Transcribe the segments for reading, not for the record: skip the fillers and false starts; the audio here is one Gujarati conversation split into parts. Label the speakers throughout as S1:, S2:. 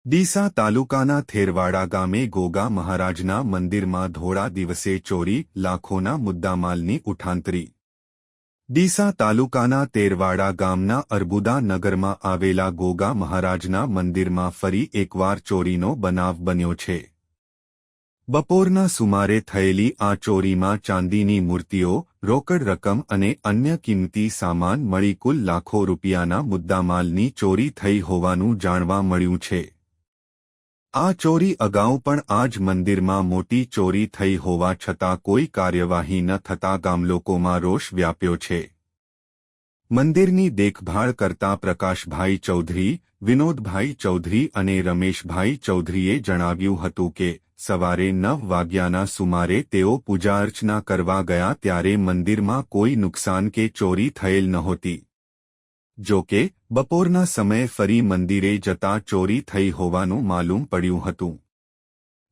S1: ડીસા તાલુકાના થેરવાડા ગામે ગોગા મહારાજના મંદિરમાં ધોળા દિવસે ચોરી, લાખોના મુદ્દામાલની ઉઠાંતરી। ડીસા તાલુકાના તેરવાડા ગામના અર્બુદા નગરમાં આવેલા ગોગા મહારાજના મંદિરમાં ફરી એકવાર ચોરીનો બનાવ બન્યો છે। બપોરના સુમારે થયેલી આ ચોરીમાં ચાંદીની મૂર્તિઓ, રોકડ રકમ અને અન્ય કિંમતી સામાન મળી કુલ લાખો રૂપિયાના મુદ્દામાલની ચોરી થઈ હોવાનું જાણવા મળ્યું છે। આ ચોરી અગાઉ પણ આ જ મંદિરમાં મોટી ચોરી થઈ હોવા છતાં કોઈ કાર્યવાહી ન થતાં ગામલોકોમાં રોષ વ્યાપ્યો છે। મંદિરની દેખભાળ કરતા પ્રકાશભાઈ ચૌધરી, વિનોદભાઈ ચૌધરી અને રમેશભાઈ ચૌધરીએ જણાવ્યું હતું કે સવારે 9 વાગ્યાના સુમારે તેઓ પૂજા અર્ચના કરવા ગયા ત્યારે મંદિરમાં કોઈ નુકસાન કે ચોરી થયેલ નહોતી। જો કે બપોરના સમયે ફરી મંદિરે જતા ચોરી થઈ હોવાનું માલુમ પડ્યું હતું।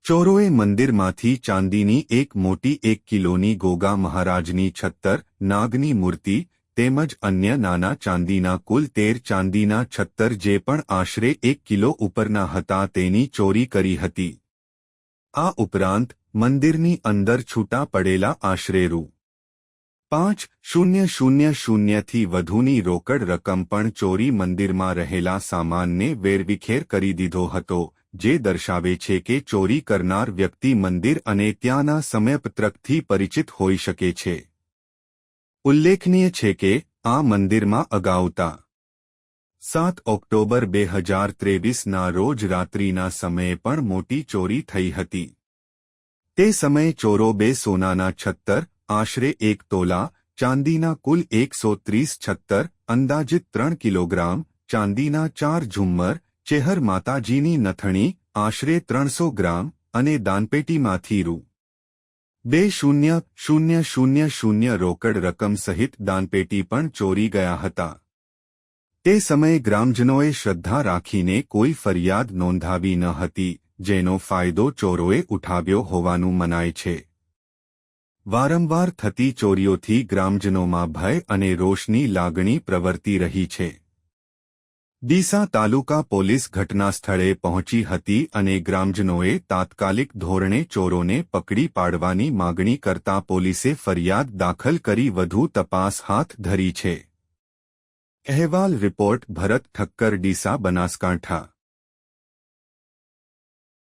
S1: ચોરોએ મંદિરમાંથી ચાંદીની એક મોટી 1 કિલોની ગોગા મહારાજની છત્તર, નાગની મૂર્તિ તેમજ અન્ય નાના ચાંદીના કુલ 13 ચાંદીના છત્તર જે પણ આશરે 1 કિલો ઉપરના હતા તેની ચોરી કરી હતી। આ ઉપરાંત મંદિરની અંદર છૂટા પડેલા આશરે રૂ. 5,000 થી વધુની રોકડ રકમ પણ ચોરી મંદિરમાં રહેલા સામાનને વેરવિખેર કરી દીધો હતો, જે દર્શાવે છે કે ચોરી કરનાર વ્યક્તિ મંદિર અને ત્યાંના સમયપત્રકથી પરિચિત હોઈ શકે છે। ઉલ્લેખનીય છે કે આ મંદિરમાં અગાઉતા 7 ઓક્ટોબર 2023ના રોજ રાત્રિના સમયે પણ મોટી ચોરી થઈ હતી। તે સમયે ચોરો 2 સોનાના છત્તર, આશરે 1 તોલા, ચાંદીના કુલ 130 છત્તર, અંદાજિત 3 કિલોગ્રામ, ચાંદીના 4 ઝુમ્મર, ચેહર માતાજીની નથણી, આશરે 300 ગ્રામ અને દાનપેટીમાંથી રૂ. 2,000 રોકડ રકમ સહિત દાનપેટી પણ ચોરી ગયા હતા। તે સમયે ગ્રામજનોએ શ્રદ્ધા રાખીને કોઈ ફરિયાદ નોંધાવી ન હતી, જેનો ફાયદો ચોરોએ ઉઠાવ્યો હોવાનું મનાય છે। વારંવાર થતી ચોરીઓથી ગ્રામજનોમાં ભય અને રોષની લાગણી પ્રવર્તી રહી છે। ડીસા તાલુકા પોલીસ ઘટના સ્થળે પહોંચી હતી અને ગ્રામજનોએ તાત્કાલિક ધોરણે ચોરોને પકડી પાડવાની માગણી કરતા પોલીસે ફરિયાદ દાખલ કરી વધુ તપાસ હાથ ધરી છે। અહેવાલ રિપોર્ટ ભરત ઠક્કર, ડીસા, બનાસકાંઠા।